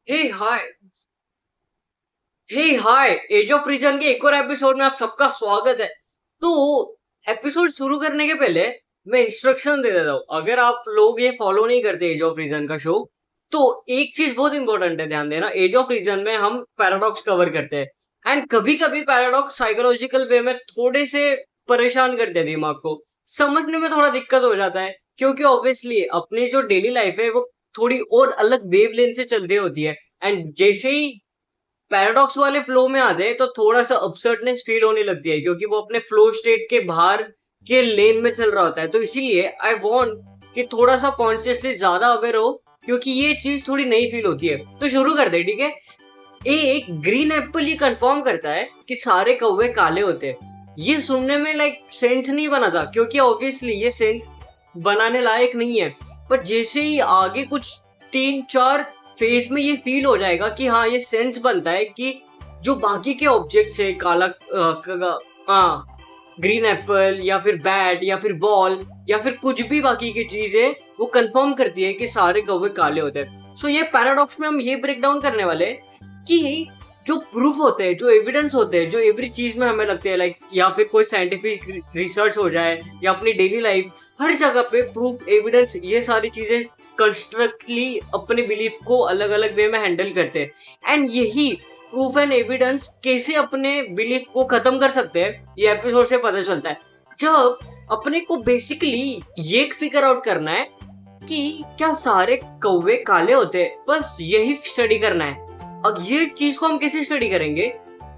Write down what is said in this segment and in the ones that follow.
Hey hi hey hi age of region के एक और एपिसोड में आप सबका स्वागत है। तो एपिसोड शुरू करने के पहले मैं इंस्ट्रक्शन दे देता हूँ। अगर आप लोग ये फॉलो नहीं करते एज ऑफ रीजन का शो, तो एक चीज बहुत इंपॉर्टेंट है, ध्यान देना। एज ऑफ रीजन में हम पैराडॉक्स कवर करते हैं एंड कभी कभी पैराडॉक्स साइकोलॉजिकल वे में थोड़े से परेशान करते हैं दिमाग को। समझने में थोड़ा दिक्कत हो जाता है क्योंकि ऑब्वियसली अपनी जो डेली लाइफ है वो थोड़ी और अलग वेवलेंथ से चलती होती है। एंड जैसे ही पैराडॉक्स वाले फ्लो में आते हैं तो थोड़ा सा अपसर्टनेस फील होने लगती है क्योंकि वो अपने फ्लो स्टेट के बाहर के लेन में चल रहा होता है। तो इसीलिए आई वांट कि थोड़ा सा कॉन्शियसली ज्यादा अवेयर हो क्योंकि ये चीज थोड़ी नई फील होती है। तो शुरू करते हैं, ठीक है। एक ग्रीन एप्पल ये कंफर्म करता है कि सारे कौवे काले होते हैं। ये सुनने में लाइक सेंस नहीं बना था क्योंकि ऑब्वियसली ये सेंस बनाने लायक नहीं है। पर जैसे ही आगे कुछ 3-4 फेज में ये फील हो जाएगा कि हाँ ये सेंस बनता है कि जो बाकी के ऑब्जेक्ट्स है, हाँ, ग्रीन एप्पल या फिर बैट या फिर बॉल या फिर कुछ भी बाकी की चीज है, वो कंफर्म करती है कि सारे कौवे काले होते हैं। सो ये पैराडॉक्स में हम ये ब्रेक डाउन करने वाले हैं कि जो प्रूफ होते हैं, जो एविडेंस होते हैं, जो एवरी चीज में हमें लगते हैं लाइक, या फिर कोई साइंटिफिक रिसर्च हो जाए या अपनी डेली लाइफ, हर जगह पे प्रूफ, एविडेंस, ये सारी चीजें कंस्ट्रक्टली अपने बिलीफ को अलग अलग वे में हैंडल करते हैं। एंड यही प्रूफ एंड एविडेंस कैसे अपने बिलीफ को खत्म कर सकते हैं ये एपिसोड से पता चलता है। जब अपने को बेसिकली ये फिगर आउट करना है कि क्या सारे कौवे काले होते हैं, बस यही स्टडी करना है। अब ये चीज को हम कैसे स्टडी करेंगे?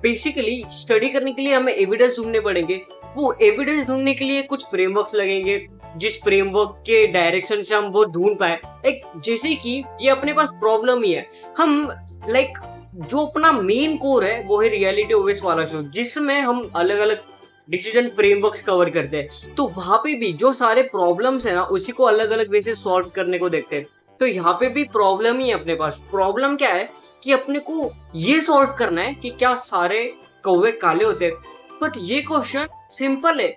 बेसिकली स्टडी करने के लिए हमें एविडेंस ढूंढने पड़ेंगे। वो एविडेंस ढूंढने के लिए कुछ फ्रेमवर्क्स लगेंगे जिस फ्रेमवर्क के डायरेक्शन से हम वो ढूंढ पाए। एक जैसे कि ये अपने पास प्रॉब्लम ही है, हम लाइक जो अपना मेन कोर है वो है रियलिटी ओवेस वाला शो, जिसमें हम अलग अलग डिसीजन फ्रेमवर्क्स कवर करते हैं। तो वहां पे भी जो सारे प्रॉब्लम्स है ना, उसी को अलग अलग वे से सॉल्व करने को देखते हैं। तो यहाँ पे भी प्रॉब्लम ही है अपने पास। प्रॉब्लम क्या है कि अपने को ये सॉल्व करना है कि क्या सारे कौवे काले होते हैं। बट ये क्वेश्चन सिंपल है,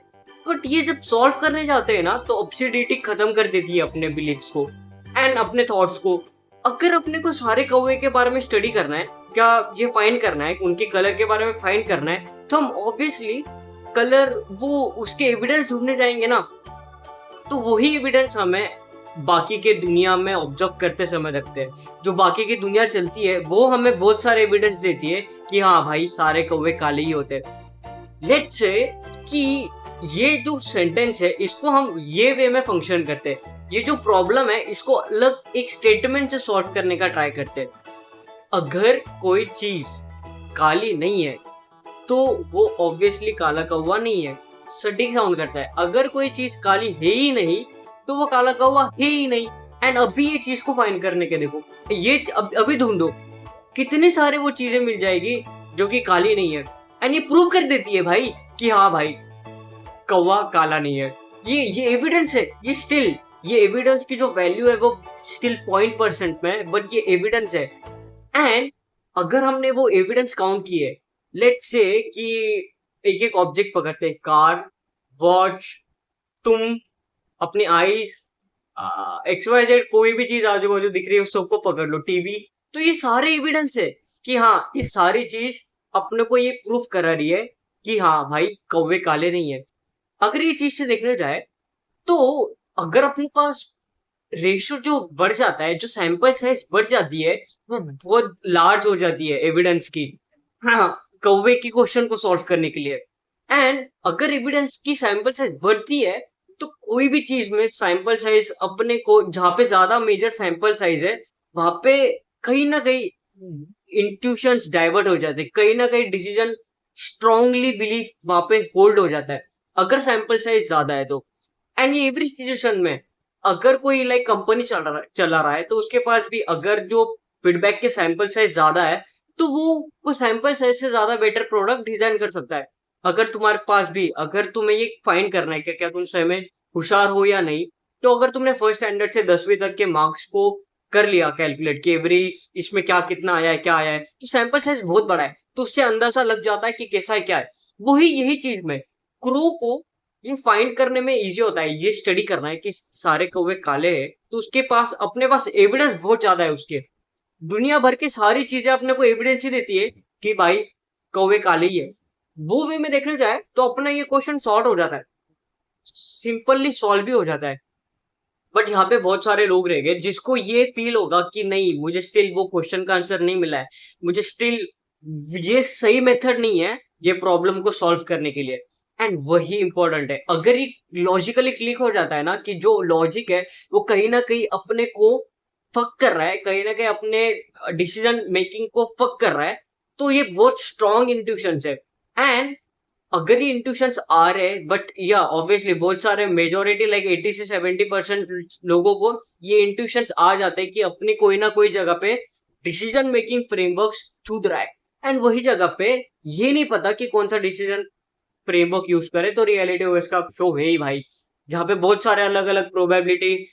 बट ये जब सॉल्व करने जाते हैं ना तो ऑब्सिडिटी खत्म कर देती है अपने बिलीफ्स को एंड अपने थॉट्स को। अगर अपने को सारे कौवे के बारे में स्टडी करना है, क्या ये फाइंड करना है, उनके कलर के बारे में फाइंड करना है, तो हम ऑब्वियसली कलर वो उसके एविडेंस ढूंढने जाएंगे ना। तो वही एविडेंस हमें बाकी के दुनिया में ऑब्जर्व करते समय लगते हैं। जो बाकी की दुनिया चलती है वो हमें बहुत सारे एविडेंस देती है कि हाँ भाई सारे कौवे काले ही होते हैं। लेट्स से कि ये जो सेंटेंस है इसको हम ये वे में फंक्शन करते हैं। ये जो प्रॉब्लम है इसको अलग एक स्टेटमेंट से सॉल्व करने का ट्राई करते हैं। अगर कोई चीज काली नहीं है तो वो ऑब्वियसली काला कौवा नहीं है। सटीक साउंड करता है। अगर कोई चीज काली है ही नहीं तो वो काला कौवा है ही नहीं। एंड अभी ये चीज को फाइंड करने के देखो, ये अभी ढूंढो कितने सारे वो चीजें मिल जाएगी जो कि काली नहीं है। एंड ये प्रूव कर देती है भाई कि हाँ भाई कौवा काला नहीं है। ये एविडेंस है। ये एविडेंस की जो वैल्यू है वो स्टिल 0.% में है, बट ये एविडेंस है। एंड अगर हमने वो एविडेंस काउंट किए, लेट्स से कि एक एक ऑब्जेक्ट पकड़ते हैं, कार, वॉच, तुम, अपने आईज, XYZ, कोई भी चीज आजू बाजू दिख रही है उस सबको पकड़ लो, टीवी। तो ये सारे एविडेंस है कि हाँ ये सारी चीज अपने को ये प्रूफ करा रही है कि हाँ भाई कौवे काले नहीं है। अगर ये चीज से देखने जाए तो अगर अपने पास रेशियो जो बढ़ जाता है, जो सैंपल साइज बढ़ जाती है, वो बहुत लार्ज हो जाती है एविडेंस की, हाँ, कौवे की क्वेश्चन को सॉल्व करने के लिए। एंड अगर एविडेंस की सैंपल साइज बढ़ती है तो कोई भी चीज में सैंपल साइज अपने को, जहां पे ज्यादा मेजर सैंपल साइज है वहां पे कहीं ना कहीं इंट्यूशंस डाइवर्ट हो जाते हैं, कहीं ना कहीं डिसीजन स्ट्रांगली बिलीव वहां पे होल्ड हो जाता है अगर सैंपल साइज ज्यादा है तो। एंड ये एवरी सिचुएशन में अगर कोई लाइक कंपनी चला रहा है तो उसके पास भी अगर जो फीडबैक के सैंपल साइज ज्यादा है तो वो सैंपल साइज से ज्यादा बेटर प्रोडक्ट डिजाइन कर सकता है। अगर तुम्हारे पास भी, अगर तुम्हें ये फाइंड करना है कि क्या तुम सही में होशियार हो या नहीं, तो अगर तुमने फर्स्ट स्टैंडर्ड से 10वीं तक के मार्क्स को कर लिया कैलकुलेट कि एवरी इसमें क्या कितना आया है, क्या आया है, तो सैंपल साइज बहुत बड़ा है तो उससे अंदाजा लग जाता है कि कैसा है क्या है। वही यही चीज में क्रू को ये फाइंड करने में इजी होता है। ये स्टडी करना है कि सारे कौवे काले हैं तो उसके पास, अपने पास एविडेंस बहुत ज्यादा है उसके। दुनिया भर की सारी चीजें अपने को एविडेंस ही देती है कि भाई कौवे काले ही है। वो वे में देखने जाए तो अपना ये क्वेश्चन सॉल्व हो जाता है, सिंपली सॉल्व भी हो जाता है। बट यहाँ पे बहुत सारे लोग रह गए जिसको ये फील होगा कि नहीं, मुझे स्टिल वो क्वेश्चन का आंसर नहीं मिला है, मुझे स्टिल ये सही मेथड नहीं है ये प्रॉब्लम को सॉल्व करने के लिए। एंड वही इंपॉर्टेंट है, अगर ये लॉजिकली क्लिक हो जाता है ना कि जो लॉजिक है वो कहीं ना कहीं अपने को फक कर रहा है, कहीं ना कहीं अपने डिसीजन मेकिंग को फक कर रहा है, तो ये बहुत स्ट्रॉन्ग इंट्यूशन है। एंड अगर ये इंट्यूशंस आ रहे हैं, बट या ऑब्वियसली बहुत सारे मेजोरिटी लाइक 80 से 70% लोगों को ये इंट्यूशंस आ जाते हैं कि अपनी कोई ना कोई जगह पे डिसीजन मेकिंग फ्रेमवर्क छूट रहा है। एंड वही जगह पे ये नहीं पता कि कौन सा डिसीजन फ्रेमवर्क यूज करे, तो रियलिटी ओएस का शो है ही भाई, जहाँ पे बहुत सारे अलग अलग प्रोबेबिलिटी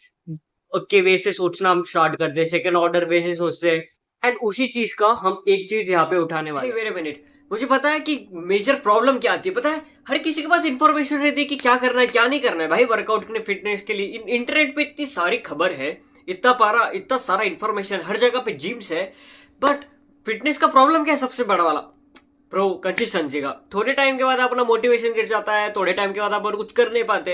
के वे से सोचना हम स्टार्ट करते हैं, सेकंड ऑर्डर वे से सोचते हैं। एंड उसी चीज का हम एक चीज यहाँ पे उठाने वाले हैं। वेट अ मिनट, मुझे पता है कि मेजर प्रॉब्लम क्या आती है। पता है, हर किसी के पास इंफॉर्मेशन रहती है कि क्या करना है क्या नहीं करना है भाई वर्कआउट के लिए, फिटनेस के लिए। इंटरनेट पे इतनी सारी खबर है, इतना सारा इंफॉर्मेशन, हर जगह पे जिम्स है। बट फिटनेस का प्रॉब्लम क्या है सबसे बड़ा वाला? प्रो कंसिस्टेंसी का। थोड़े टाइम के बाद अपना मोटिवेशन गिर जाता है, थोड़े टाइम के बाद अपन कुछ कर नहीं पाते।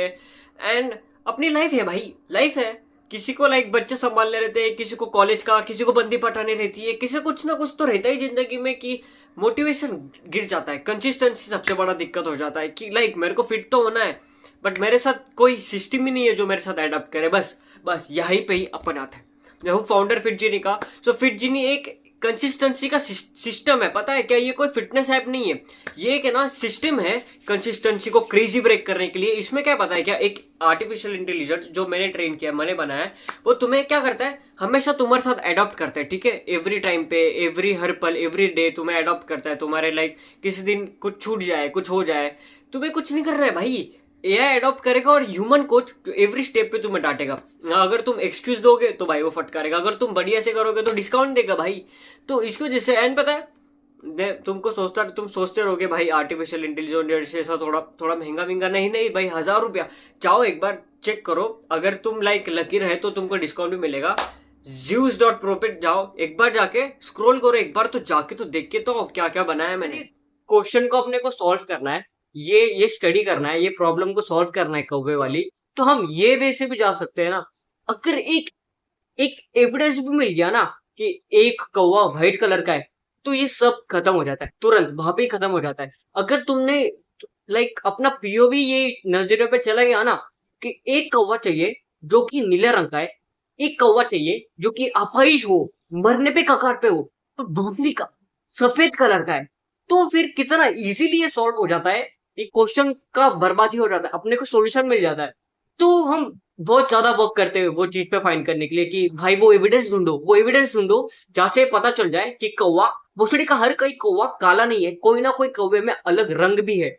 एंड अपनी लाइफ है भाई, लाइफ है। किसी को लाइक बच्चे संभालने रहते हैं, किसी को कॉलेज का, किसी को बंदी पटानी रहती है, किसी को कुछ ना कुछ तो रहता ही जिंदगी में कि मोटिवेशन गिर जाता है। कंसिस्टेंसी सबसे बड़ा दिक्कत हो जाता है कि लाइक मेरे को फिट तो होना है, बट मेरे साथ कोई सिस्टम ही नहीं है जो मेरे साथ एडप्ट करे। बस बस यहीं पे ही अपन आता है। मैं हूँ फाउंडर फिट जीनी का। सो फिट जीनी एक कंसिस्टेंसी का सिस्टम है। पता है क्या, ये कोई फिटनेस ऐप नहीं है, ये एक है ना सिस्टम है कंसिस्टेंसी को क्रेजी ब्रेक करने के लिए। इसमें क्या पता है क्या, एक आर्टिफिशियल इंटेलिजेंस जो मैंने ट्रेन किया, मैंने बनाया है, वो तुम्हें क्या करता है, हमेशा तुम्हारे साथ अडॉप्ट करता है। ठीक है, एवरी टाइम पे, एवरी हर पल, एवरी डे तुम्हें अडॉप्ट करता है। तुम्हारे लाइक किसी दिन कुछ छूट जाए, कुछ हो जाए, तुम्हें कुछ नहीं करना है भाई। एआई अडॉप्ट करेगा और ह्यूमन कोच जो एवरी स्टेप पे तुम्हें डांटेगा। अगर तुम एक्सक्यूज दोगे तो भाई वो फटकारेगा, अगर तुम बढ़िया से करोगे तो डिस्काउंट देगा भाई। तो इसकी वजह से एंड पता है, तुम सोचते रहोगे भाई आर्टिफिशियल इंटेलिजेंस ऐसा थोड़ा थोड़ा महंगा महंगा। नहीं नहीं भाई, 1000 रुपया। जाओ एक बार चेक करो, अगर तुम लाइक लकी रहे तो तुमको डिस्काउंट भी मिलेगा। Zeus.pro पे जाओ, एक बार जाके स्क्रॉल करो, एक बार तो जाके तो देख के तो क्या क्या बनाया मैंने। क्वेश्चन को अपने को सॉल्व करना है, ये स्टडी करना है, ये प्रॉब्लम को सॉल्व करना है कौवे वाली, तो हम ये वे से भी जा सकते हैं ना। अगर एक एक एविडेंस भी मिल गया ना कि एक कौवा व्हाइट कलर का है, तो ये सब खत्म हो जाता है, तुरंत वहां पे ही खत्म हो जाता है। अगर तुमने लाइक अपना पीओवी ये नजरिए पे चला गया ना कि एक कौवा चाहिए जो कि नीले रंग का है, एक कौवा चाहिए जो कि अपाहिज हो, मरने पे कगार पे हो, तो दूसरी का सफेद कलर का है, तो फिर कितना इजीली ये सॉल्व हो जाता है, ये क्वेश्चन का बर्बादी हो जाता है, अपने को सॉल्यूशन मिल जाता है। तो हम बहुत ज्यादा वर्क करते हैं वो चीज पे फाइंड करने के लिए कि भाई वो एविडेंस ढूंढो जहां से पता चल जाए कि कौवा, भोसड़ी का हर कोई कौवा काला नहीं है, कोई ना कोई कौवे में अलग रंग भी है।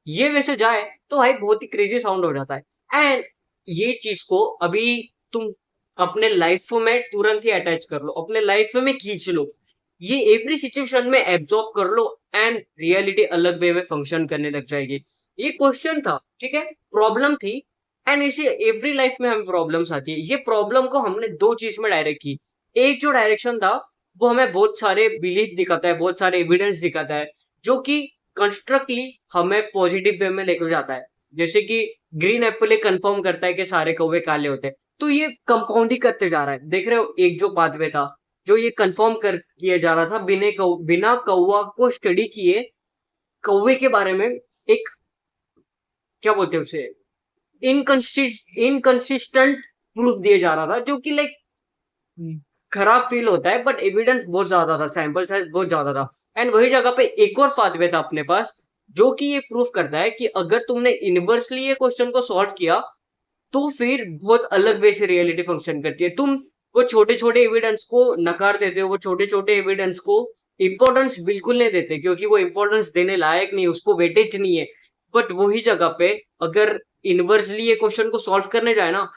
ये वैसे जाए तो भाई बहुत ही क्रेजी साउंड हो जाता है। एंड ये चीज को अभी तुम अपने लाइफ में तुरंत ही अटैच कर लो, अपने लाइफ में खींच लो, ये एवरी सिचुएशन में एब्जॉर्ब कर लो, एंड रियलिटी अलग वे में फंक्शन करने लग जाएगी। ये क्वेश्चन था, ठीक है, प्रॉब्लम थी। एंड इसे एवरी लाइफ में हमें प्रॉब्लम्स आती है, ये प्रॉब्लम को हमने दो चीज में डायरेक्ट की। एक जो डायरेक्शन था वो हमें बहुत सारे बिलीफ दिखाता है, बहुत सारे एविडेंस दिखाता है, जो कि कंस्ट्रक्टली हमें पॉजिटिव वे में लेकर जाता है। जैसे कि ग्रीन एप्पल एक कंफर्म करता है कि सारे कौवे काले होते हैं, तो ये कंपाउंड ही करते जा रहा है। देख रहे हो, एक जो पाथवे था जो ये कंफर्म कर किया जा रहा था बिना कौवा को स्टडी किए, कौवे के बारे में एक, क्या बोलते हैं उसे, इनकंसिस्टेंट प्रूफ दिया जा रहा था, जो कि लाइक खराब फील होता है, बट एविडेंस बहुत ज्यादा था, सैंपल साइज बहुत ज्यादा था। एंड वही जगह पे एक और पाथवे था अपने पास जो कि ये प्रूफ करता है कि अगर तुमने इनवर्सली ये क्वेश्चन को सॉल्व किया तो फिर बहुत अलग वे से रियलिटी फंक्शन करती है। तुम वो छोटे छोटे एविडेंस को नकार देते हो, वो छोटे छोटे एविडेंस को इंपॉर्टेंस बिल्कुल नहीं देते, क्योंकि वो इंपॉर्टेंस देने लायक नहीं, उसको वेटेज नहीं है। बट वही जगह पे अगर इनवर्सली ये क्वेश्चन को सॉल्व करने जाए ना,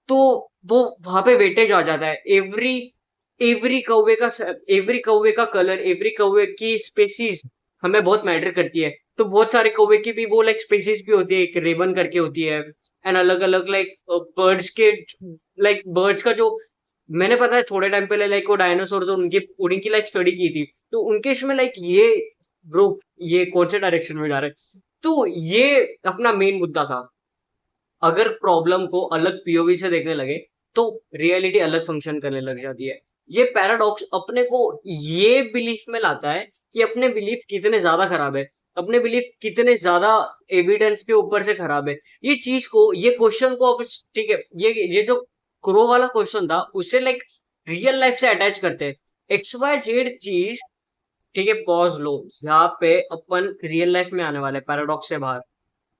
तो वो वहां पे वेटेज आ जाता है। एवरी एवरी कौवे का एवरी कौवे का कलर, एवरी कौवे की स्पेसीज हमें बहुत मैटर करती है। तो बहुत सारे कौवे की भी वो लाइक स्पेसीज भी होती है, एक रेबन करके होती है, एंड अलग अलग लाइक बर्ड्स का जो मैंने पता है थोड़े टाइम पहले लाइक वो डायनासोर उनकी उनकी लाइक स्टडी की थी, तो उनके इसमें लाइक ये ब्रो ये कौन से डायरेक्शन में जा रहे हैं, तो ये अपना मेन मुद्दा था। अगर प्रॉब्लम को अलग पीओवी से देखने लगे तो रियलिटी अलग फंक्शन करने लग जाती है। ये पैराडॉक्स अपने को ये बिलीफ में लाता है कि अपने बिलीफ कितने ज्यादा खराब है, अपने बिलीफ कितने ज्यादा एविडेंस के ऊपर से खराब है। ये चीज को ये क्वेश्चन को अब ठीक है, ये जो क्रो वाला क्वेश्चन था उससे लाइक रियल लाइफ से अटैच करते हैं। एक्स वाई जेड चीज ठीक है, पॉज लो, यहाँ पे अपन रियल लाइफ में आने वाले पैराडॉक्स से बाहर।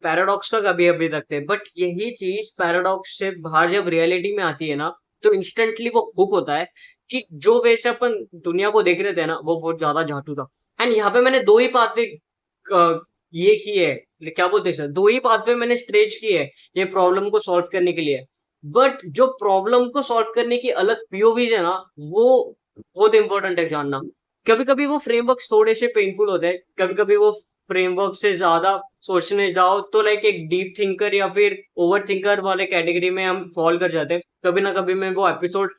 पैराडॉक्स तक अभी अभी तक थे, बट यही चीज पैराडॉक्स से बाहर जब रियलिटी में आती है ना, तो इंस्टेंटली वो हुक होता है कि जो वे से अपन दुनिया को देख रहे थे ना वो बहुत ज्यादा झाटू था। एंड यहाँ पे मैंने दो ही पाथवे ये की है, क्या बोलते हैं सर, दो ही पाथवे मैंने स्ट्रेच की है ये प्रॉब्लम को सॉल्व करने के लिए। बट जो प्रॉब्लम को सॉल्व करने की अलग पीओवी है ना, वो बहुत इंपॉर्टेंट है जानना। कभी कभी वो फ्रेमवर्क थोड़े से पेनफुल होते हैं, कभी कभी वो फ्रेमवर्क से ज्यादा सोचने जाओ तो लाइक एक डीप थिंकर या फिर ओवर थिंकर वाले कैटेगरी में हम फॉल कर जाते हैं। कभी ना कभी मैं वो एपिसोड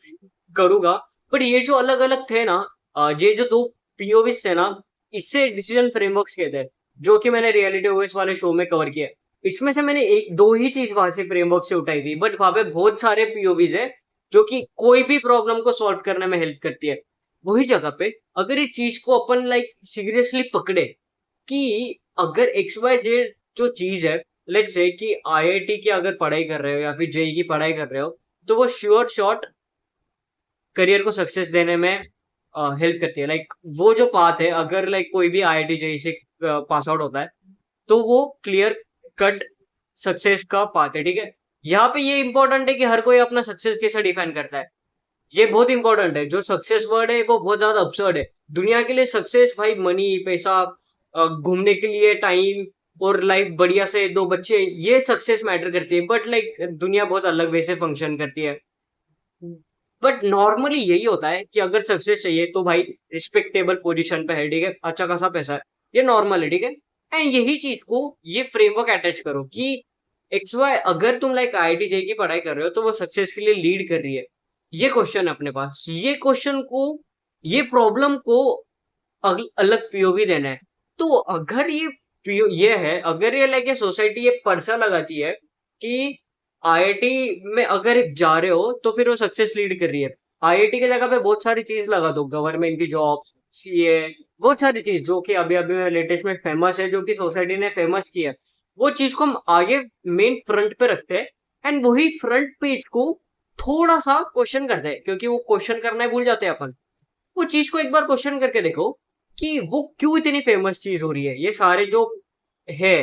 करूंगा। बट ये जो अलग अलग थे ना, ये जो दो पीओवीज थे ना, इससे डिसीजन फ्रेमवर्क्स के थे जो कि मैंने रियलिटी ओएस वाले शो में कवर किया। इसमें से मैंने एक दो ही चीज वहां से फ्रेमवर्क से उठाई थी, बट वहां पे बहुत सारे पीओवीज है जो कि कोई भी प्रॉब्लम को सॉल्व करने में हेल्प करती है। वही जगह पे अगर ये चीज को अपन लाइक सीरियसली पकड़े कि अगर एक्स वाई जेड जो चीज है, लेट्स से कि आईआईटी की अगर पढ़ाई कर रहे हो या फिर जेई की पढ़ाई कर रहे हो, तो वो श्योर शॉट करियर को सक्सेस देने में हेल्प करती है। लाइक वो जो पाथ है, अगर लाइक कोई भी आईआईटी जेई से पास आउट होता है तो वो क्लियर कट सक्सेस का पाथ है, ठीक है। यहाँ पे ये इंपॉर्टेंट है कि हर कोई अपना सक्सेस कैसे डिफाइन करता है, ये बहुत इंपॉर्टेंट है। जो सक्सेस वर्ड है वो बहुत ज्यादा अब्सर्ड है। दुनिया के लिए सक्सेस भाई मनी, पैसा, घूमने के लिए टाइम और लाइफ बढ़िया से दो बच्चे, ये सक्सेस मैटर करती है। बट लाइक दुनिया बहुत अलग वे से फंक्शन करती है। बट नॉर्मली यही होता है कि अगर सक्सेस चाहिए तो भाई रिस्पेक्टेबल पोजीशन पे है, ठीक है, अच्छा खासा पैसा है, ये नॉर्मल है, ठीक है। एंड यही चीज को ये फ्रेमवर्क अटैच करो कि एक्स वाई अगर तुम लाइक आईआईटी जेई की पढ़ाई कर रहे हो तो वो सक्सेस के लिए लीड कर रही है। ये क्वेश्चन है अपने पास, ये क्वेश्चन को, ये प्रॉब्लम को अलग पीओवी देना है। तो अगर ये है, अगर ये लाइक सोसाइटी ये पर्चा लगाती है कि आईआईटी में अगर जा रहे हो तो फिर वो सक्सेस लीड कर रही है, आईआईटी की जगह पे बहुत सारी चीज लगा दो, गवर्नमेंट की जॉब्स, सीए, बहुत सारी चीज जो कि अभी अभी में लेटेस्ट में फेमस है, जो कि सोसाइटी ने फेमस किया है, वो चीज को हम आगे मेन फ्रंट पे रखते हैं। एंड वही फ्रंट पेज को थोड़ा सा क्वेश्चन करते हैं, क्योंकि वो क्वेश्चन करना ही भूल जाते हैं अपन। वो चीज को एक बार क्वेश्चन करके देखो कि वो क्यों इतनी फेमस चीज हो रही है। ये सारे जो है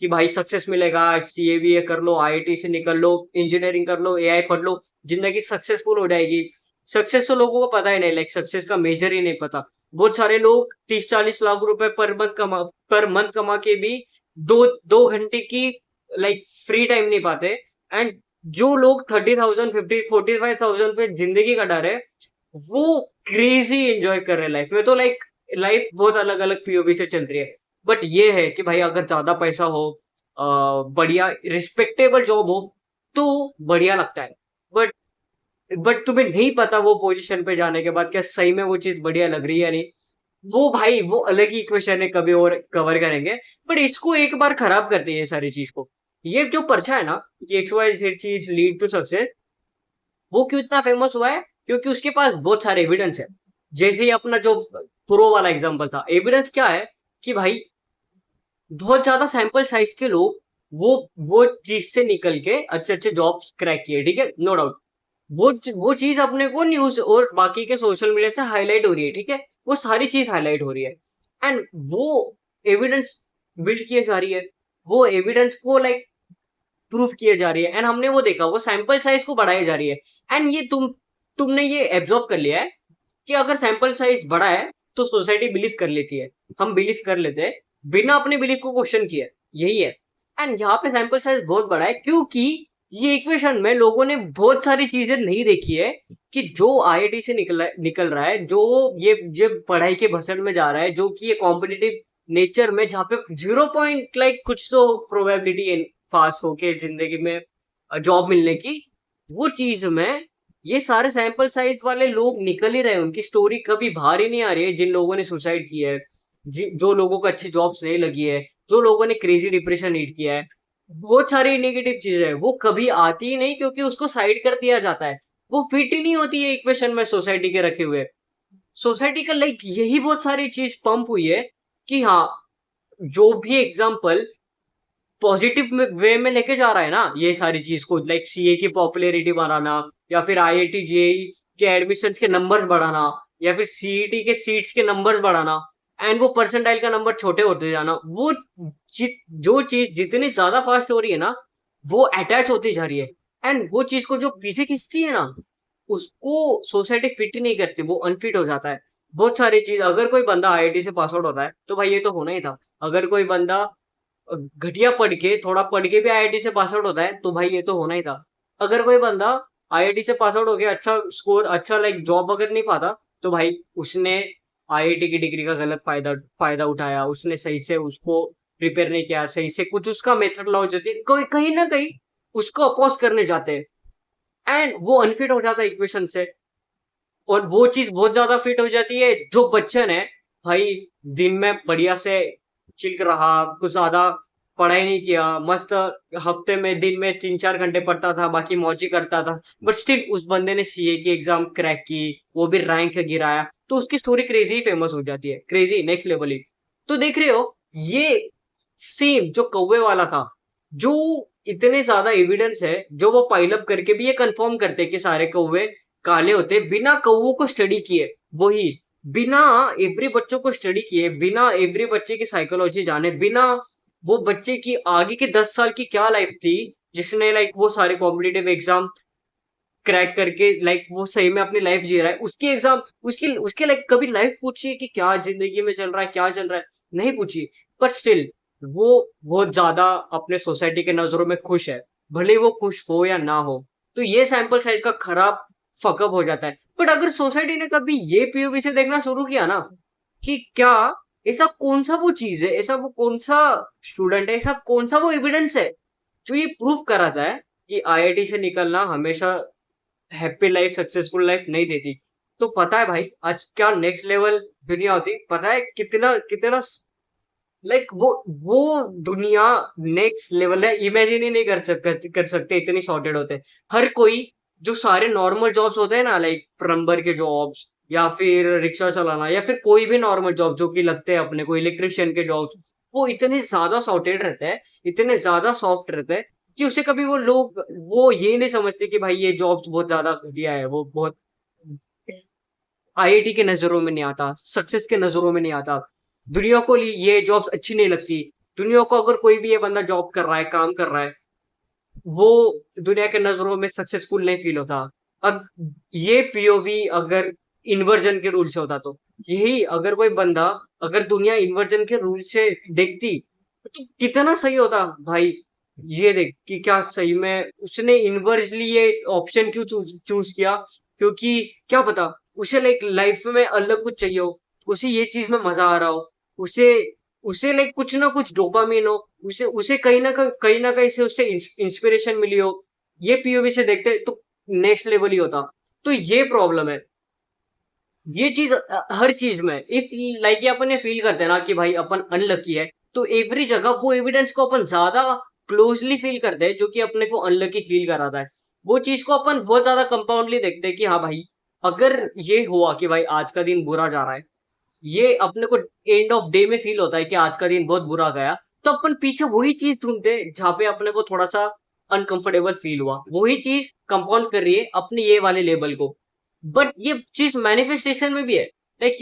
कि भाई सक्सेस मिलेगा, सीए बीए कर लो, आईआईटी से निकल लो, इंजीनियरिंग कर लो, एआई पढ़ लो, जिंदगी सक्सेसफुल हो जाएगी। सक्सेस तो लोगों को पता ही नहीं, लाइक सक्सेस का मेजर ही नहीं पता। बहुत सारे लोग 30-40 लाख रुपए पर मंथ कमा के भी दो दो घंटे की लाइक फ्री टाइम नहीं पाते। एंड जो लोग 30,000 50 45,000 पे जिंदगी कटा रहे, वो क्रेजी एंजॉय कर रहे हैं लाइफ में। तो लाइक लाइफ बहुत अलग अलग पीओवी से चल रही है। बट ये है कि भाई अगर ज्यादा पैसा हो, बढ़िया रिस्पेक्टेबल जॉब हो, तो बढ़िया लगता है। बट तुम्हें नहीं पता वो पोजीशन पे जाने के बाद क्या सही में वो चीज बढ़िया लग रही है या नहीं, वो भाई वो अलग ही क्वेश्चन है, कभी और कवर करेंगे। बट इसको एक बार खराब करते हैं ये सारी चीज को। ये जो पर्चा है ना, ये एक्स वाई जेड चीज लीड टू सक्सेस, वो क्यों इतना फेमस हुआ है, क्योंकि उसके पास बहुत सारे एविडेंस है। जैसे ही अपना जो प्रो वाला एग्जांपल था, एविडेंस क्या है कि भाई बहुत ज्यादा सैंपल साइज के लोग वो चीज से निकल के अच्छे अच्छे जॉब्स क्रैक किए, ठीक है, नो डाउट। वो चीज अपने को न्यूज और बाकी के सोशल मीडिया से हाईलाइट हो रही है, ठीक है, वो सारी चीज हाईलाइट हो रही है। एंड वो एविडेंस बिल्ड किए जा रही है, वो एविडेंस को लाइक प्रूफ किए जा रही है। एंड हमने वो देखा, वो सैंपल साइज को बढ़ाई जा रही है। एंड ये तुमने ये एब्जॉर्ब कर लिया है कि अगर सैंपल साइज बड़ा है तो सोसाइटी बिलीव कर लेती है, हम बिलीव कर लेते हैं बिना अपने बिलीव को क्वेश्चन किए, यही है। एंड यहाँ पे सैंपल साइज बहुत बड़ा है क्योंकि ये इक्वेशन में लोगों ने बहुत सारी चीजें नहीं देखी है कि जो आईआईटी से निकल रहा है, जो पढ़ाई के भसड़ में जा रहा है, जो कि ये कॉम्पिटिटिव नेचर में जहाँ पे 0 पॉइंट लाइक कुछ तो प्रोबेबिलिटी पास होके जिंदगी में जॉब मिलने की, वो चीज में ये सारे सैंपल साइज वाले लोग निकल ही रहे हैं, उनकी स्टोरी कभी बाहर ही नहीं आ रही है। जिन लोगों ने सुसाइड किया है, जो लोगों को अच्छी जॉब्स नहीं लगी है, जो लोगों ने क्रेजी डिप्रेशन हीट किया है, बहुत सारी नेगेटिव चीजें हैं, वो कभी आती ही नहीं क्योंकि उसको साइड कर दिया जाता है। वो फिट ही नहीं होती है इक्वेशन में सोसाइटी के रखे हुए। सोसाइटी का लाइक यही बहुत सारी चीज पंप हुई है कि हाँ, जो भी एग्जाम्पल पॉजिटिव वे में लेके जा रहा है ना ये सारी चीज को, लाइक सीए की पॉपुलैरिटी बढ़ाना, या फिर आईआईटी जेईई के एडमिशन्स के नंबर्स बढ़ाना, या फिर सीईटी के सीट्स के नंबर्स बढ़ाना, एंड वो परसेंटाइल का नंबर छोटे होते जाना, वो जो चीज जितनी ज्यादा फास्ट हो रही है ना, वो अटैच होती जा रही है। एंड वो चीज को जो पीछे खींचती है ना, उसको सोसाइटी फिट ही नहीं करती, वो अनफिट हो जाता है। बहुत सारी चीज, अगर कोई बंदा आईआईटी से पास आउट होता है तो भाई ये तो होना ही था। अगर कोई बंदा घटिया पढ़ के, थोड़ा पढ़ के भी आईआईटी से पास आउट होता है तो भाई ये तो होना ही था। अगर कोई बंदा आईआईटी से पास आउट हो गया, अच्छा स्कोर, अच्छा लाइक जॉब अगर नहीं पाता, तो भाई उसने आईआईटी की डिग्री का गलत फायदा फायदा उठाया, उसने सही से उसको प्रिपेयर नहीं किया, सही से कुछ उसका मेथड लॉ जाती है, कोई कहीं ना कहीं उसको अपोज करने जाते हैं, एंड वो अनफिट हो जाता है इक्वेशन से। और वो चीज बहुत ज्यादा फिट हो जाती है जो बच्चन है, भाई दिन में बढ़िया से चिल रहा, कुछ ज्यादा पढ़ाई नहीं किया, मस्त हफ्ते में दिन में 3-4 घंटे पढ़ता था, बाकी मौजी करता था, बट स्टिल उस बंदे ने सीए की एग्जाम क्रैक की, वो भी रैंक गिराया, तो उसकी स्टोरी क्रेजी फेमस हो जाती है, क्रेजी नेक्स्ट लेवल ही। तो देख रहे हो, ये सेम जो कौवे वाला था, जो इतने ज्यादा एविडेंस है, जो वो पाइलअप करके भी ये कंफर्म करते कि सारे कौवे काले होते, बिना कौवों को स्टडी किए, वही बिना एवरी बच्चों को स्टडी किए, बिना एवरी बच्चे की साइकोलॉजी जाने, बिना वो बच्चे की आगे की 10 साल की क्या लाइफ थी, जिसने लाइक वो सारे कॉम्पिटेटिव एग्जाम क्रैक करके लाइक वो सही में अपनी लाइफ जी रहा है, उसकी एग्जाम, उसकी उसके लाइक कभी लाइफ पूछी कि क्या जिंदगी में चल रहा है, क्या चल रहा है, नहीं पूछी। पर स्टिल वो बहुत ज्यादा अपने सोसाइटी के नजरों में खुश है, भले ही वो खुश हो या ना हो। तो ये सैंपल साइज का खराब फकअप हो जाता है। बट अगर सोसाइटी ने कभी ये पीओवी से देखना शुरू किया ना, कि क्या ऐसा कौन सा वो चीज है, ऐसा वो कौन सा स्टूडेंट है, ऐसा कौन सा वो एविडेंस है जो ये प्रूव कराता है कि आईआईटी से निकलना हमेशा हैप्पी लाइफ, सक्सेसफुल लाइफ नहीं देती। तो पता है भाई आज क्या नेक्स्ट लेवल दुनिया होती, पता है कितना कितना लाइक वो दुनिया नेक्स्ट लेवल है, इमेजिन ही नहीं कर सकते, इतनी सॉर्टेड होते हैं। हर कोई, जो सारे नॉर्मल जॉब्स होते हैं ना, लाइक प्लम्बर के जॉब्स, या फिर रिक्शा चलाना, या फिर कोई भी नॉर्मल जॉब जो कि लगते हैं अपने को, इलेक्ट्रिशियन के जॉब्स, वो इतने ज्यादा सॉर्टेड रहते हैं, इतने ज्यादा सॉफ्ट रहते हैं कि उसे कभी वो लोग वो ये नहीं समझते कि भाई ये जॉब्स बहुत ज्यादा घटिया है, वो बहुत आईआईटी के नजरों में नहीं आता, सक्सेस के नजरों में नहीं आता। दुनिया को ये जॉब्स अच्छी नहीं लगती। दुनिया को अगर कोई भी ये बंदा जॉब कर रहा है, काम कर रहा है, वो दुनिया के नजरों में सक्सेसफुल नहीं फील होता। अब ये पीओवी अगर इन्वर्जन के रूल से होता, तो यही अगर कोई बंदा, अगर दुनिया इन्वर्जन के रूल से देखती तो कितना सही होता भाई। ये देख कि क्या सही में उसने इनवर्सली ये ऑप्शन क्यों चूज किया, क्योंकि क्या पता उसे लाइक लाइफ में अलग कुछ चाहिए हो, उसे ये चीज में मजा आ रहा हो, उसे उसे लाइक कुछ ना कुछ डोपामिन हो, उसे उसे कहीं ना कहीं से उससे इंस्पिरेशन मिली हो। ये पीओवी से देखते तो नेक्स्ट लेवल ही होता। तो ये प्रॉब्लम है, ये चीज हर चीज में, इफ लाइक ये अपन ये फील करते हैं ना कि भाई अपन अनलकी है, तो एवरी जगह वो एविडेंस को अपन ज्यादा क्लोजली फील करते हैं जो कि अपने को अनलकी फील कराता है। वो चीज को अपन बहुत ज्यादा कंपाउंडली देखते हैं कि हाँ भाई, अगर ये हुआ कि भाई आज का दिन बुरा जा रहा है, ये अपने को एंड ऑफ डे में फील होता है कि आज का दिन बहुत बुरा गया, तो अपन पीछे वही चीज ढूंढते हैं जहाँ पे अपने को थोड़ा सा अनकंफर्टेबल फील हुआ, वही चीज कंपाउंड कर रही है अपने ये वाले लेवल को। बट ये चीज मैनिफेस्टेशन में भी है, लाइक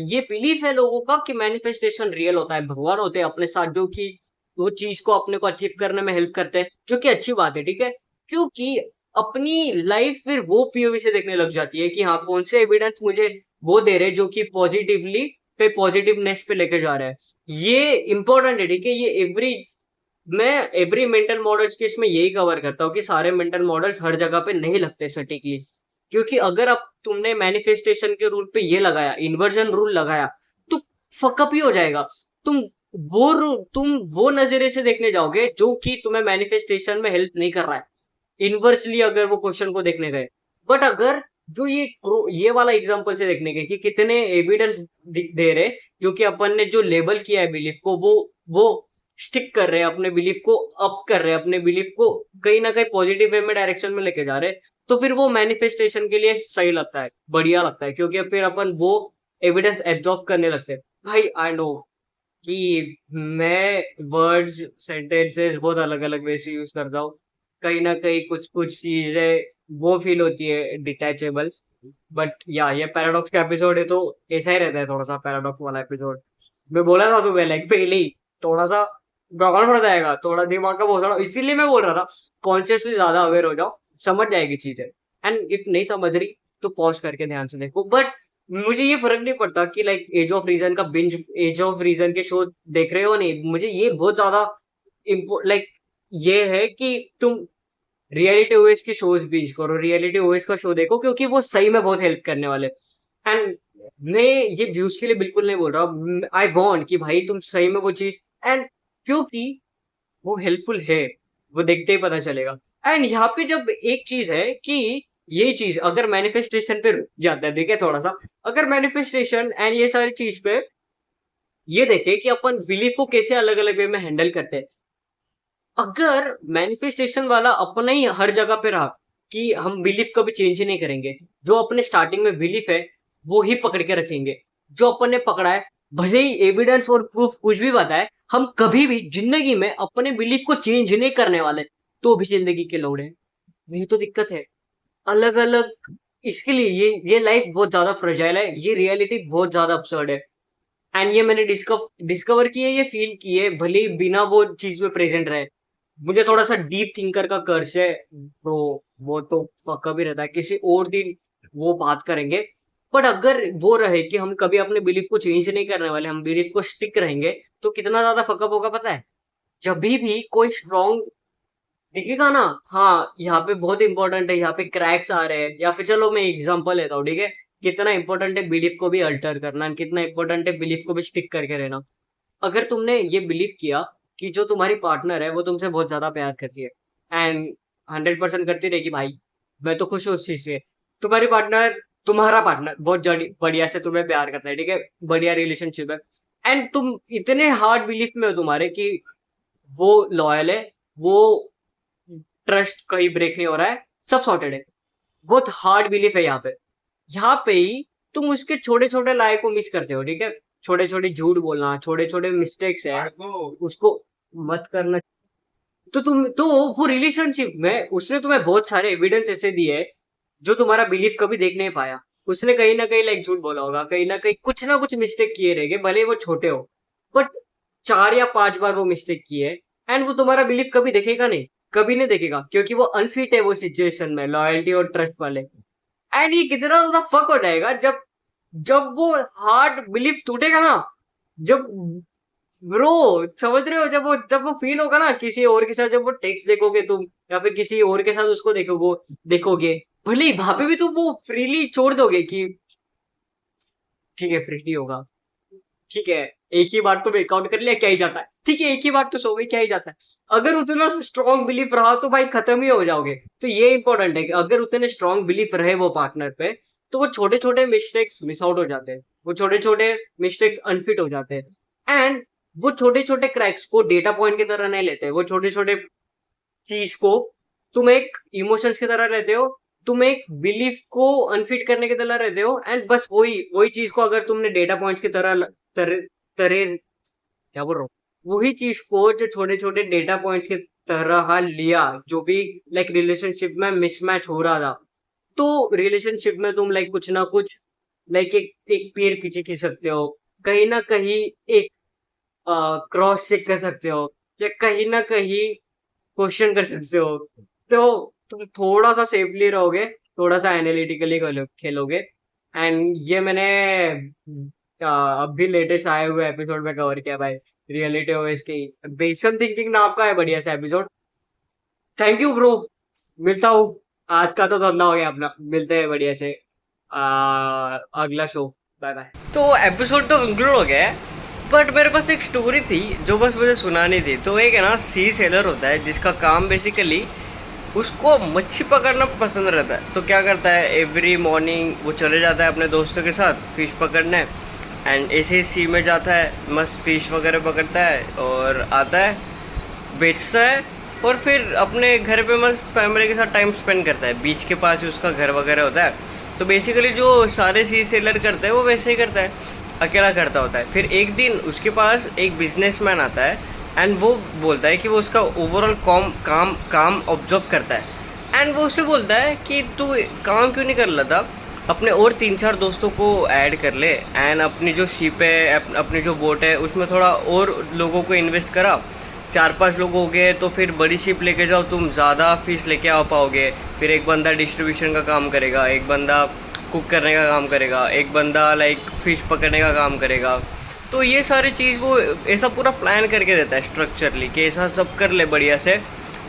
ये बिलीफ है लोगों का कि मैनिफेस्टेशन रियल होता है, भगवान होते हैं अपने साथ जो कि वो चीज को अपने को अचीव करने में हेल्प करते हैं, जो कि अच्छी बात है, ठीक है। क्योंकि अपनी लाइफ फिर वो पीओवी से देखने लग जाती है कि हाँ कौन से एविडेंस मुझे वो दे रहे जो कि पॉजिटिवली पे पॉजिटिवनेस पे लेके जा रहे हैं। ये इंपॉर्टेंट है, ठीक है। ये मैं एवरी मेंटल मॉडल्स के इसमें यही कवर करता हूँ कि सारे मेंटल मॉडल्स हर जगह पे नहीं लगते सटीकली। क्योंकि अगर अब तुमने मैनिफेस्टेशन के रूल पे ये लगाया, इन्वर्जन रूल लगाया, तो फकअप ही हो जाएगा। तुम तुम वो नजरिए से देखने जाओगे जो कि तुम्हें मैनिफेस्टेशन में हेल्प नहीं कर रहा है। इनवर्सली अगर वो क्वेश्चन को देखने गए बट अगर जो ये वाला एग्जांपल से देखने के कि कितने एविडेंस दे रहे जो कि अपन ने जो लेबल किया है बिलीफ को वो स्टिक कर रहे हैं, अपने बिलीफ को अप कर रहे हैं, अपने बिलीफ को कहीं ना कहीं पॉजिटिव वे में डायरेक्शन में लेके जा रहे हैं, तो फिर वो मैनिफेस्टेशन के लिए सही लगता है, बढ़िया लगता है, क्योंकि फिर अपन वो एविडेंस एब्जॉर्ब करने लगते हैं। भाई आई नो कि मैं वर्ड्स सेंटेंसेस बहुत अलग अलग वे से यूज करता हूँ, कहीं ना कहीं कुछ कुछ चीजें वो फील होती है डिटैचेबल, बट या ये पैराडॉक्स का एपिसोड है तो ऐसा ही रहता है, थोड़ा सा पैराडॉक्स वाला एपिसोड। मैं बोला था तुम्हें लाइक पहले ही थोड़ा सा बगल पड़ जाएगा, थोड़ा दिमाग का बोल रहा हूँ, इसीलिए मैं बोल रहा था कॉन्शियसली ज्यादा अवेयर हो जाओ, समझ जाएगी चीजें, एंड इफ नहीं समझ रही तो पॉज करके ध्यान से देखो। बट मुझे ये फर्क नहीं पड़ता कि लाइक एज ऑफ रीजन का बिंज, एज ऑफ रीजन के शो देख रहे हो नहीं, मुझे ये बहुत ज्यादा लाइक ये है कि तुम रियलिटी ओएस के शोज बिंज करो, रियलिटी ओएस का शो देखो, क्योंकि वो सही में बहुत हेल्प करने वाले। एंड मैं ये व्यूज के लिए बिल्कुल नहीं बोल रहा, आई वांट कि भाई तुम सही में वो चीज, एंड क्योंकि वो हेल्पफुल है, वो देखते ही पता चलेगा। एंड यहाँ पे जब एक चीज है कि ये चीज अगर मैनिफेस्टेशन पे रुक जाता है, देखिए थोड़ा सा, अगर मैनिफेस्टेशन एंड ये सारी चीज पे ये देखे कि अपन बिलीफ को कैसे अलग अलग वे में हैंडल करते हैं। अगर मैनिफेस्टेशन वाला अपना ही हर जगह पे रहा कि हम बिलीफ कभी चेंज ही नहीं करेंगे, जो अपने स्टार्टिंग में बिलीफ है वो ही पकड़ के रखेंगे, जो अपन ने पकड़ा है भले ही एविडेंस और प्रूफ कुछ भी बताए, हम कभी भी जिंदगी में अपने बिलीफ को चेंज नहीं करने वाले, तो भी जिंदगी के लोड़े हैं। यही तो दिक्कत है, अलग अलग। इसके लिए ये लाइफ बहुत ज्यादा फ्रेजाइल है, ये रियलिटी बहुत ज्यादा अपसर्ड है, एंड ये मैंने डिस्कवर किए, ये फील किए, भले ही बिना वो चीज में प्रेजेंट रहे। मुझे थोड़ा सा डीप थिंकर का कर्ज है तो वो तो पक्का भी रहता है, किसी और दिन वो बात करेंगे। बट अगर वो रहे कि हम कभी अपने बिलीफ को चेंज नहीं करने वाले, हम बिलीफ को स्टिक रहेंगे, तो कितना ज्यादा फकअप होगा पता है। जब भी कोई स्ट्रॉन्ग दिखेगा ना, हाँ यहाँ पे बहुत इंपॉर्टेंट है, यहाँ पे क्रैक्स आ रहे हैं, या फिर चलो मैं एग्जांपल लेता हूँ, ठीक है, कितना इंपॉर्टेंट है बिलीफ को भी अल्टर करना, कितना इंपॉर्टेंट है बिलीफ को भी स्टिक करके रहना। अगर तुमने ये बिलीव किया कि जो तुम्हारी पार्टनर है वो तुमसे बहुत ज्यादा प्यार करती है, एंड 100% करती रहेगी, भाई मैं तो खुश हूँ उस चीज से, तुम्हारा पार्टनर बहुत बढ़िया से तुम्हें प्यार करता है, ठीक है, बढ़िया रिलेशनशिप है, एंड तुम इतने हार्ड बिलीफ में हो तुम्हारे कि वो लॉयल है, वो ट्रस्ट कहीं ब्रेक नहीं हो रहा है, सब सॉर्टेड है, बहुत हार्ड बिलीफ है यहाँ पे ही तुम उसके छोटे छोटे लाए को मिस करते हो, ठीक है, छोटे छोटे झूठ बोलना, छोटे छोटे मिस्टेक्स है, उसको मत करना। तो वो रिलेशनशिप में उसने तुम्हें बहुत सारे एविडेंस ऐसे दिए जो तुम्हारा बिलीफ कभी देख नहीं पाया। उसने कहीं ना कहीं लाइक झूठ बोला होगा, कहीं ना कुछ मिस्टेक किए रहेंगे, भले वो छोटे हो, बट 4 या 5 बार वो मिस्टेक किए, एंड वो तुम्हारा बिलीफ कभी देखेगा नहीं, कभी नहीं देखेगा, क्योंकि वो अनफिट है वो सिचुएशन में, लॉयल्टी और ट्रस्ट वाले। एंड ये कितना ज्यादा फक हो जाएगा जब जब वो हार्ड बिलीफ टूटेगा ना, जब ब्रो समझ रहे हो, जब वो फील होगा ना किसी और के साथ, जब वो टेक्स्ट देखोगे तुम या फिर किसी और के साथ उसको देखोगे, भले ही वहां पे भी तुम वो फ्रीली छोड़ दोगे कि ठीक है फ्रीली होगा, ठीक है एक ही बार तुम अकाउंट कर लिया क्या ही जाता है, ठीक है एक ही बार तो सो गई क्या ही जाता है। अगर उतना स्ट्रॉन्ग बिलीफ रहा तो भाई खत्म ही हो जाओगे। तो ये इंपॉर्टेंट है कि अगर उतने स्ट्रॉन्ग बिलीफ रहे वो पार्टनर पे, तो वो छोटे छोटे मिस्टेक्स मिस आउट हो जाते हैं, वो छोटे छोटे मिस्टेक्स अनफिट हो जाते हैं, एंड वो छोटे छोटे क्रैक्स को डेटा पॉइंट की तरह नहीं लेते, वो छोटे छोटे चीज को तुम एक इमोशंस की तरह लेते हो, तुम एक बिलीफ को अनफिट करने की तरह रहते हो, एंड बस वही वही चीज को अगर तुमने डेटा पॉइंट्स की तरह क्या बोल रहा हूँ, वही चीज को जो छोटे छोटे डेटा पॉइंट्स की तरह लिया, जो भी लाइक रिलेशनशिप में मिसमैच हो रहा था, तो रिलेशनशिप में तुम लाइक कुछ ना कुछ लाइक एक पेड़ पीछे खींच सकते हो, कहीं ना कहीं एक क्रॉस चेक कर सकते हो, या कहीं ना कहीं क्वेश्चन कर सकते हो, तो तुम थोड़ा सा सेफली रहोगे, थोड़ा सा एनालिटिकली खेलोगे। एंड ये मैंने अभी लेटेस्ट आए हुए एपिसोड में कवर किया भाई, रियलिटी ओएस की बेसन थिंकिंग नाम का है बढ़िया सा एपिसोड। थैंक यू ब्रो, मिलता हूँ, आज का तो धंधा हो गया अपना, मिलते हैं बढ़िया से अगला शो, बाय बाय। तो एपिसोड तो कंक्लूड हो गया है, बट मेरे पास एक स्टोरी थी जो बस मुझे सुनानी थी। तो एक है ना सी सेलर होता है जिसका काम बेसिकली उसको मच्छी पकड़ना पसंद रहता है, तो क्या करता है एवरी मॉर्निंग वो चले जाता है अपने दोस्तों के साथ फिश पकड़ने, एंड ऐसे ही सी में जाता है, मस्त फिश वगैरह पकड़ता है और आता है, बेचता है और फिर अपने घर पे मस्त फैमिली के साथ टाइम स्पेंड करता है। बीच के पास ही उसका घर वगैरह होता है। तो बेसिकली जो सारे सी सेलर करते हैं वो वैसे ही करता है, अकेला करता होता है। फिर एक दिन उसके पास एक बिजनेसमैन आता है एंड वो बोलता है कि वो उसका ओवरऑल काम ऑब्जर्व करता है एंड वो उससे बोलता है कि तू काम क्यों नहीं कर लेता, अपने और 3-4 दोस्तों को ऐड कर ले एंड अपनी जो शिप है, अपनी जो बोट है उसमें थोड़ा और लोगों को इन्वेस्ट करा। 4-5 लोग हो गए तो फिर बड़ी शिप लेके जाओ, तुम ज़्यादा फिश लेके आ पाओगे। फिर एक बंदा डिस्ट्रीब्यूशन का काम करेगा, एक बंदा कुक करने का काम करेगा, एक बंदा लाइक फिश पकड़ने का काम करेगा। तो ये सारी चीज़ वो ऐसा पूरा प्लान करके देता है स्ट्रक्चरली कि ऐसा सब कर ले बढ़िया से।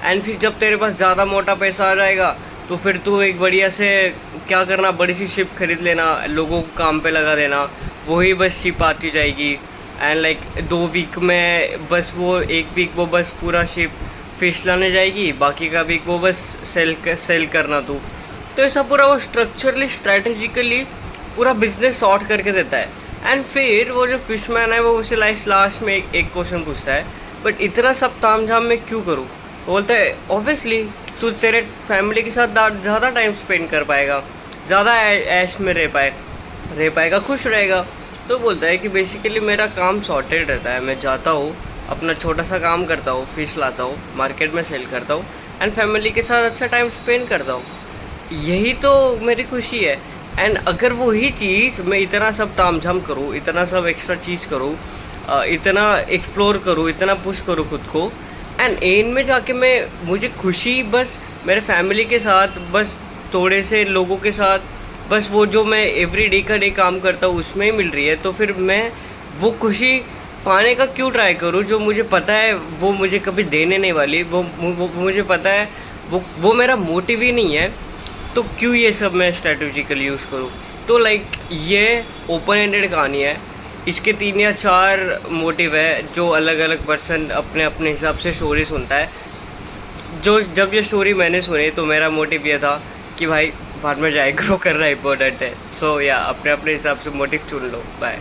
एंड फिर जब तेरे पास ज़्यादा मोटा पैसा आ जाएगा तो फिर तू एक बढ़िया से क्या करना, बड़ी सी शिप खरीद लेना, लोगों को काम पे लगा देना, वही बस शिप आती जाएगी एंड लाइक 2 वीक में बस वो 1 वीक वो बस पूरा शिप फिश लाने जाएगी, बाकी का वीक वो बस सेल करना तू। तो ऐसा पूरा वो स्ट्रक्चरली स्ट्रैटेजिकली पूरा बिजनेस सॉर्ट करके देता है। एंड फिर वो जो फिशमैन है वो उसे लास्ट में एक क्वेश्चन पूछता है, बट इतना सब ताम झाम में क्यों करूँ? वो बोलता है ऑब्वियसली तू तेरे फैमिली के साथ ज़्यादा टाइम स्पेंड कर पाएगा, ज़्यादा ऐश में रह पाएगा, खुश रहेगा। तो बोलता है कि बेसिकली मेरा काम सॉर्टेड रहता है, मैं जाता हूँ अपना छोटा सा काम करता हूँ, फिश लाता हूँ, मार्केट में सेल करता हूँ एंड फैमिली के साथ अच्छा टाइम स्पेंड करता हूँ, यही तो मेरी खुशी है। एंड अगर वही चीज़ मैं इतना सब तामझाम करूँ, इतना सब एक्स्ट्रा चीज़ करूँ, इतना एक्सप्लोर करूँ, इतना पुश करूँ खुद को, एंड एंड में जाके मुझे खुशी बस मेरे फैमिली के साथ, बस थोड़े से लोगों के साथ, बस वो जो मैं एवरी डे का डे काम करता हूँ उसमें ही मिल रही है, तो फिर मैं वो खुशी पाने का क्यों ट्राई करूँ जो मुझे पता है वो मुझे कभी देने नहीं वाली, वो मुझे पता है वो मेरा मोटिव ही नहीं है, तो क्यों ये सब मैं स्ट्रेटेजिकली यूज़ करूँ। तो लाइक ये ओपन एंडेड कहानी है, इसके 3 या 4 मोटिव है जो अलग अलग पर्सन अपने अपने हिसाब से स्टोरी सुनता है। जब ये स्टोरी मैंने सुनी तो मेरा मोटिव ये था कि भाई बाद में जाए ग्रो करना इंपॉर्टेंट है। सो या अपने अपने हिसाब से मोटिव चुन लो। बाय।